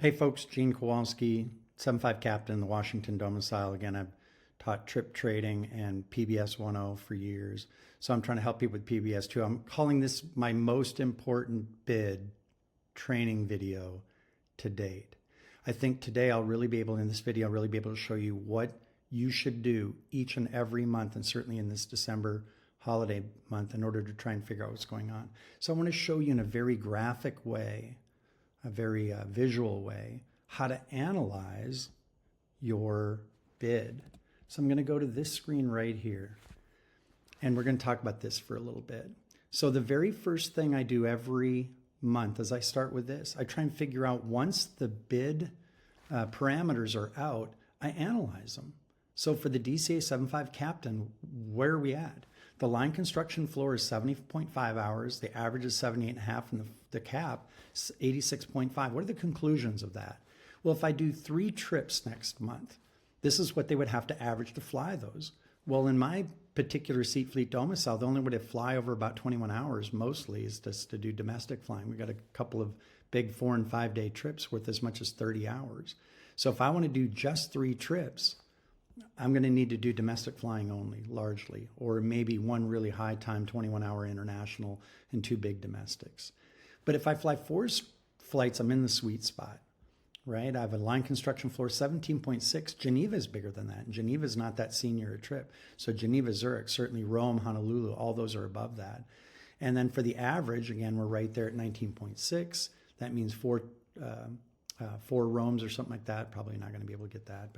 Hey folks, Gene Kowalski, 7.5 captain in the Washington domicile. Again, I've taught trip trading and PBS 1.0 for years. So I'm trying to help people with PBS too. I'm calling this my most important bid training video to date. I think today in this video, I'll really be able to show you what you should do each and every month, and certainly in this December holiday month, in order to try and figure out what's going on. So I want to show you in a very graphic way, a very visual way, how to analyze your bid. So I'm going to go to this screen right here, and we're going to talk about this for a little bit. So the very first thing I do every month is I start with this. I try and figure out, once the bid parameters are out, I analyze them. So for the DCA 7.5 captain, where are we at? The line construction floor is 70.5 hours. The average is 78.5, and the cap is 86.5. What are the conclusions of that? Well, if I do 3 trips next month, this is what they would have to average to fly those. Well, in my particular seat fleet domicile, the only way to fly over about 21 hours mostly is just to do domestic flying. We got a couple of big 4 and 5 day trips worth as much as 30 hours. So if I want to do just 3 trips, I'm going to need to do domestic flying only, largely, or maybe 1 really high time 21-hour international and 2 big domestics. But if I fly 4 flights, I'm in the sweet spot, right? I have a line construction floor 17.6. Geneva is bigger than that. And Geneva is not that senior a trip. So Geneva, Zurich, certainly Rome, Honolulu, all those are above that. And then for the average, again, we're right there at 19.6. That means 4 Romes or something like that. Probably not going to be able to get that.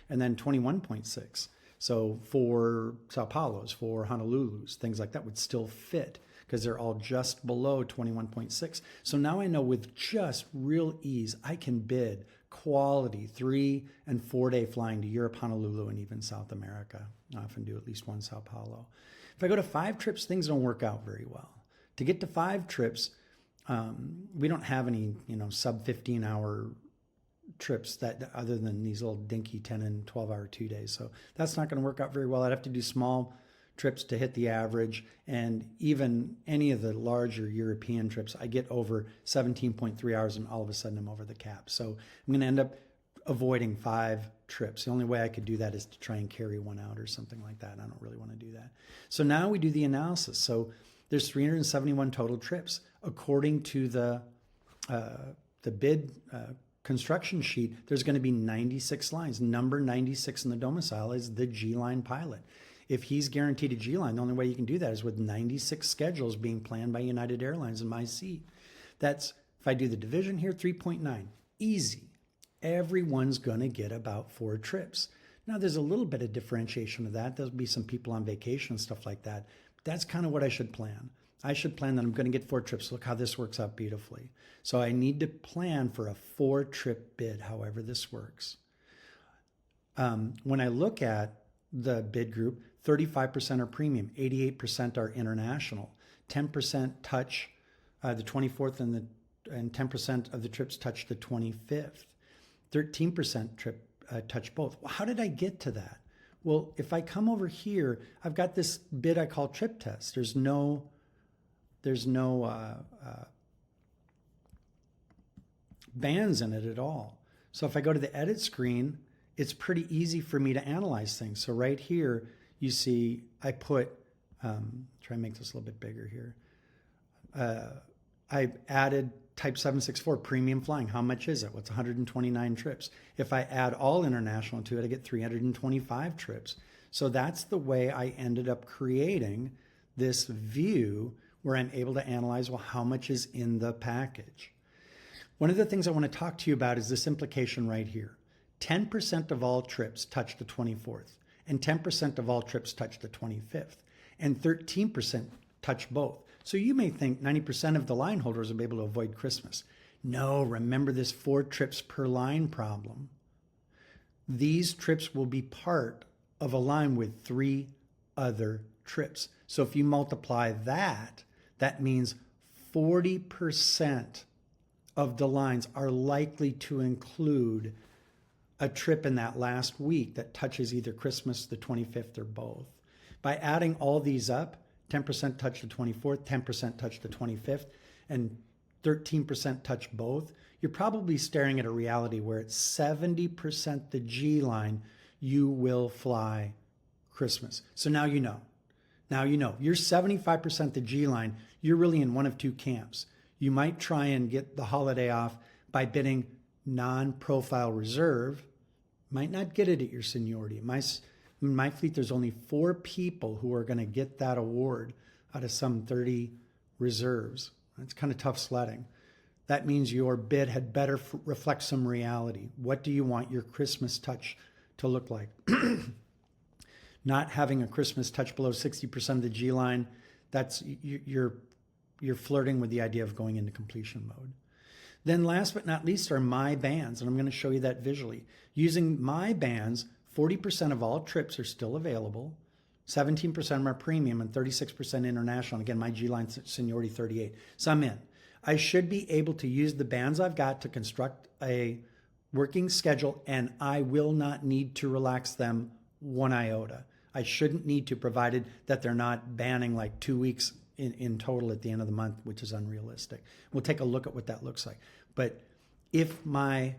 And then 21.6. So 4 Sao Paulos, 4 Honolulus, things like that would still fit because they're all just below 21.6. So now I know with just real ease, I can bid quality 3 and 4 day flying to Europe, Honolulu, and even South America. I often do at least 1 Sao Paulo. If I go to 5 trips, things don't work out very well. To get to 5 trips, we don't have any, sub 15 hour trips that other than these little dinky 10 and 12 hour 2 days. So that's not going to work out very well. I'd have to do small trips to hit the average, and even any of the larger European trips, I get over 17.3 hours and all of a sudden I'm over the cap. So I'm going to end up avoiding 5 trips. The only way I could do that is to try and carry 1 out or something like that. I don't really want to do that. So now we do the analysis. So there's 371 total trips. According to the bid construction sheet, there's going to be 96 lines. Number 96 in the domicile is the G-line pilot. If he's guaranteed a G-line, the only way you can do that is with 96 schedules being planned by United Airlines in my seat. That's, if I do the division here, 3.9. Easy. Everyone's going to get about 4 trips. Now, there's a little bit of differentiation of that. There'll be some people on vacation and stuff like that. That's kind of what I should plan. I should plan that I'm going to get 4 trips. Look how this works out beautifully. So I need to plan for a 4-trip bid, however this works. When I look at the bid group, 35% are premium, 88% are international, 10% touch the 24th, and 10% of the trips touch the 25th. 13% trip touch both. Well, how did I get to that? Well, if I come over here, I've got this bid I call trip test. There's no bands in it at all. So if I go to the edit screen, it's pretty easy for me to analyze things. So right here, you see I put, try and make this a little bit bigger here. I added type 764 premium flying. How much is it? What's 129 trips? If I add all international to it, I get 325 trips. So that's the way I ended up creating this view where I'm able to analyze, well, how much is in the package? One of the things I want to talk to you about is this implication right here. 10% of all trips touch the 24th, and 10% of all trips touch the 25th, and 13% touch both. So you may think 90% of the line holders will be able to avoid Christmas. No, remember this 4 trips per line problem. These trips will be part of a line with 3 other trips. So if you multiply that, that means 40% of the lines are likely to include a trip in that last week that touches either Christmas, the 25th, or both. By adding all these up, 10% touch the 24th, 10% touch the 25th, and 13% touch both, you're probably staring at a reality where it's 70% the G line, you will fly Christmas. So now you know. Now you know. You're 75% the G line, you're really in one of two camps. You might try and get the holiday off by bidding non-profile reserve. Might not get it at your seniority. In my fleet, there's only 4 people who are going to get that award out of some 30 reserves. It's kind of tough sledding. That means your bid had better reflect some reality. What do you want your Christmas touch to look like? Not having a Christmas touch below 60% of the G line, that's you're flirting with the idea of going into completion mode. Then last but not least are my bands, and I'm going to show you that visually. Using my bands, 40% of all trips are still available, 17% of them are premium, and 36% international. Again, my G line seniority 38. So I'm in. I should be able to use the bands I've got to construct a working schedule, and I will not need to relax them one iota. I shouldn't need to, provided that they're not banning like 2 weeks in total at the end of the month, which is unrealistic. We'll take a look at what that looks like. But if my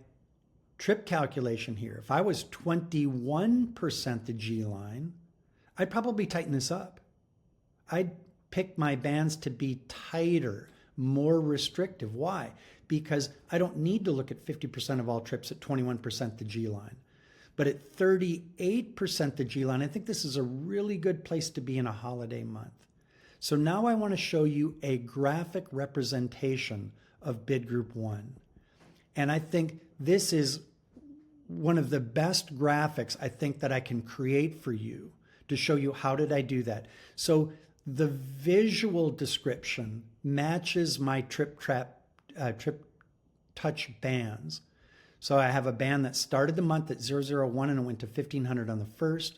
trip calculation here, if I was 21% the G line, I'd probably tighten this up. I'd pick my bands to be tighter, more restrictive. Why? Because I don't need to look at 50% of all trips at 21% the G line. But at 38% the G line, I think this is a really good place to be in a holiday month. So now I want to show you a graphic representation of bid group 1. And I think this is one of the best graphics I think that I can create for you to show you how did I do that. So the visual description matches my trip touch bands. So I have a band that started the month at 001 and it went to 1500 on the 1st,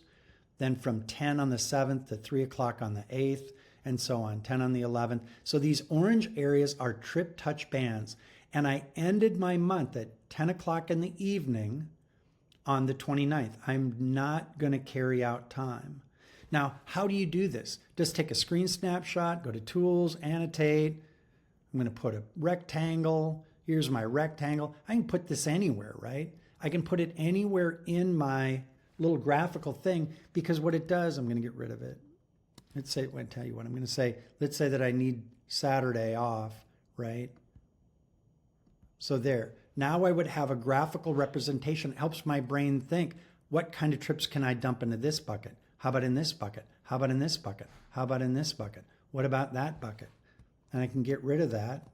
then from 10 on the 7th to 3 o'clock on the 8th, and so on, 10 on the 11th. So these orange areas are trip touch bands. And I ended my month at 10 o'clock in the evening on the 29th. I'm not going to carry out time. Now, how do you do this? Just take a screen snapshot, go to Tools, Annotate. I'm going to put a rectangle. Here's my rectangle. I can put this anywhere, right? I can put it anywhere in my little graphical thing, because what it does, I'm going to get rid of it. Let's say, I'll tell you what I'm going to say. Let's say that I need Saturday off, right? So there. Now I would have a graphical representation. It helps my brain think, what kind of trips can I dump into this bucket? How about in this bucket? How about in this bucket? How about in this bucket? What about that bucket? And I can get rid of that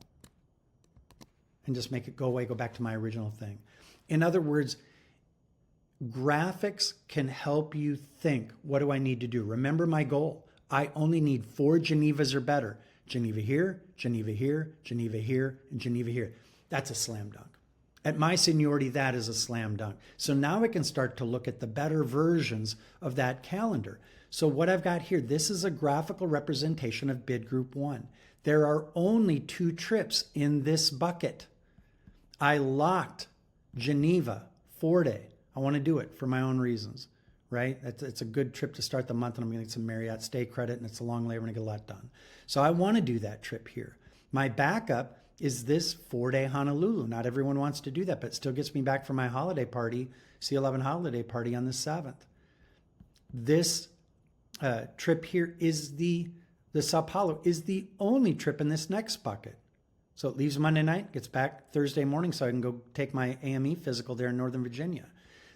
and just make it go away, go back to my original thing. In other words, graphics can help you think, what do I need to do? Remember my goal. I only need 4 Genevas or better. Geneva here, Geneva here, Geneva here, and Geneva here. That's a slam dunk. At my seniority, that is a slam dunk. So now I can start to look at the better versions of that calendar. So what I've got here, this is a graphical representation of bid group 1. There are only 2 trips in this bucket. I locked Geneva 4-day. I want to do it for my own reasons, right? It's a good trip to start the month, and I'm going to get some Marriott stay credit, and it's a long layover and I get a lot done. So I want to do that trip here. My backup is this 4-day Honolulu. Not everyone wants to do that, but it still gets me back for my holiday party, C11 holiday party on the 7th. This trip here is the Sao Paulo is the only trip in this next bucket. So it leaves Monday night, gets back Thursday morning so I can go take my AME physical there in Northern Virginia.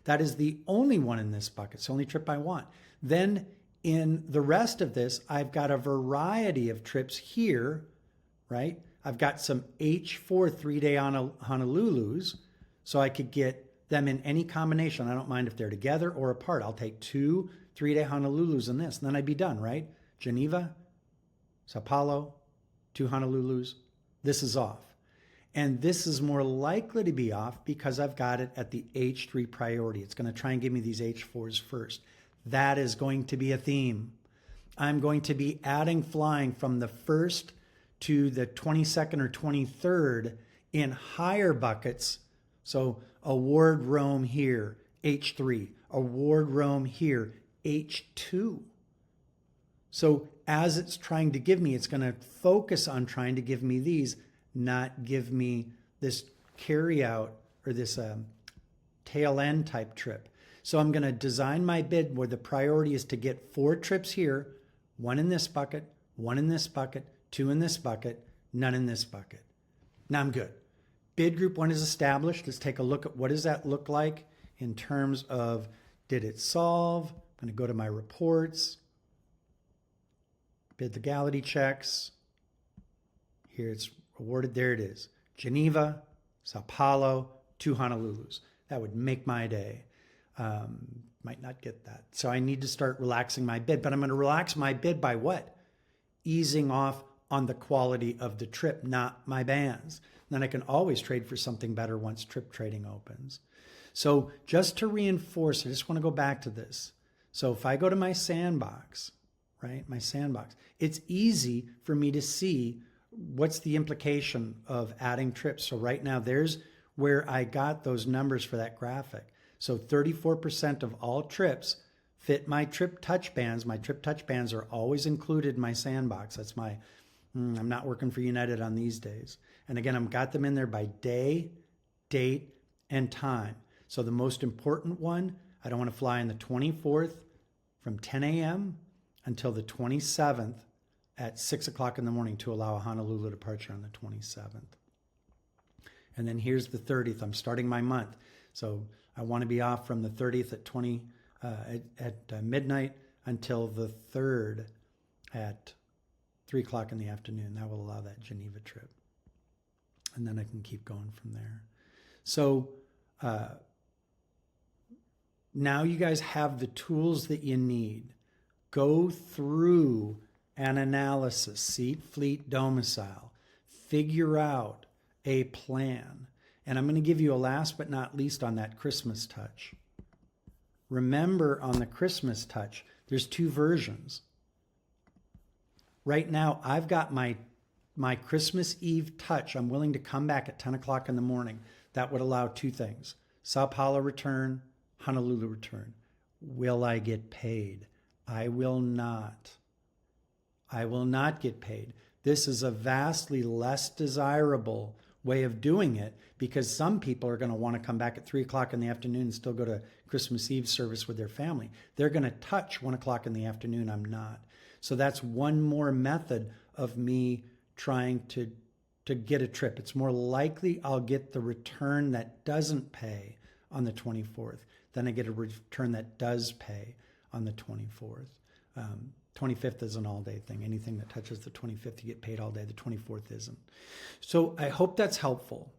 That is the only one in this bucket. It's the only trip I want. Then in the rest of this, I've got a variety of trips here, right? I've got some H4 3-day Honolulus, so I could get them in any combination. I don't mind if they're together or apart. I'll take 2 3-day Honolulus in this, and then I'd be done, right? Geneva, Sao Paulo, 2 Honolulus. This is off. And this is more likely to be off because I've got it at the H3 priority. It's going to try and give me these H4s first. That is going to be a theme. I'm going to be adding flying from the 1st to the 22nd or 23rd in higher buckets. So award Rome here, H3. Award Rome here, H2. So as it's trying to give me, it's going to focus on trying to give me these, not give me this carry out or this tail end type trip. So I'm going to design my bid where the priority is to get 4 trips here, 1 in this bucket, 1 in this bucket, 2 in this bucket, none in this bucket. Now I'm good. Bid group 1 is established. Let's take a look at what does that look like in terms of did it solve? I'm going to go to my reports, bid legality checks. Here it's awarded. There it is. Geneva, Sao Paulo, 2 Honolulus. That would make my day. Might not get that. So I need to start relaxing my bid, but I'm going to relax my bid by what? Easing off on the quality of the trip, not my bands. Then I can always trade for something better once trip trading opens. So just to reinforce, I just want to go back to this. So if I go to my sandbox, right, my sandbox, it's easy for me to see what's the implication of adding trips. So right now, there's where I got those numbers for that graphic. So 34% of all trips fit my trip touch bands. My trip touch bands are always included in my sandbox. That's my, I'm not working for United on these days. And again, I've got them in there by day, date, and time. So the most important one, I don't want to fly on the 24th from 10 a.m. until the 27th at 6 o'clock in the morning to allow a Honolulu departure on the 27th. And then here's the 30th. I'm starting my month. So I want to be off from the 30th at midnight until the 3rd at 3 o'clock in the afternoon. That will allow that Geneva trip. And then I can keep going from there. So now you guys have the tools that you need. Go through an analysis, seat, fleet, domicile. Figure out a plan. And I'm going to give you a last but not least on that Christmas touch. Remember, on the Christmas touch, there's 2 versions. Right now, I've got my Christmas Eve touch. I'm willing to come back at 10 o'clock in the morning. That would allow 2 things. Sao Paulo return, Honolulu return. Will I get paid? I will not. I will not get paid. This is a vastly less desirable way of doing it because some people are going to want to come back at 3 o'clock in the afternoon and still go to Christmas Eve service with their family. They're going to touch 1 o'clock in the afternoon. I'm not. So that's one more method of me trying to get a trip. It's more likely I'll get the return that doesn't pay on the 24th than I get a return that does pay on the 24th. 25th is an all-day thing. Anything that touches the 25th, you get paid all day. The 24th isn't. So I hope that's helpful.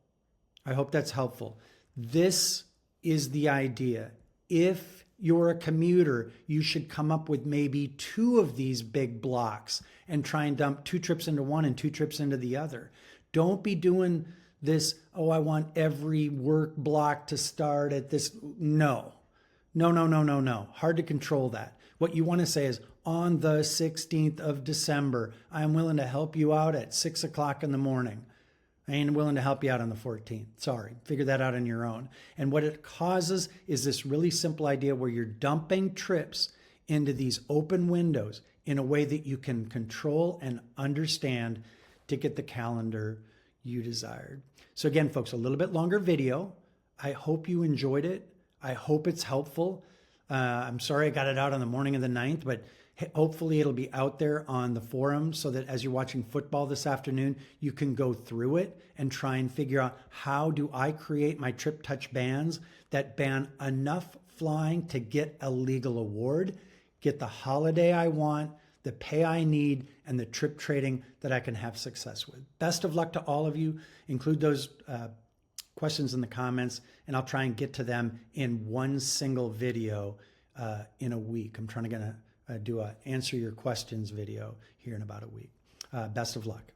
I hope that's helpful. This is the idea. If you're a commuter, you should come up with maybe 2 of these big blocks and try and dump 2 trips into one and 2 trips into the other. Don't be doing this, oh, I want every work block to start at this. No. Hard to control that. What you want to say is, on the 16th of December, I'm willing to help you out at 6 o'clock in the morning. I ain't willing to help you out on the 14th. Sorry, figure that out on your own. And what it causes is this really simple idea where you're dumping trips into these open windows in a way that you can control and understand to get the calendar you desired. So again, folks, a little bit longer video. I hope you enjoyed it. I hope it's helpful. I'm sorry I got it out on the morning of the 9th, but hopefully it'll be out there on the forum so that as you're watching football this afternoon, you can go through it and try and figure out how do I create my trip touch bans that ban enough flying to get a legal award, get the holiday I want, the pay I need, and the trip trading that I can have success with. Best of luck to all of you. Include those questions in the comments, and I'll try and get to them in one single video in a week. I'm trying to do a answer your questions video here in about a week. Best of luck.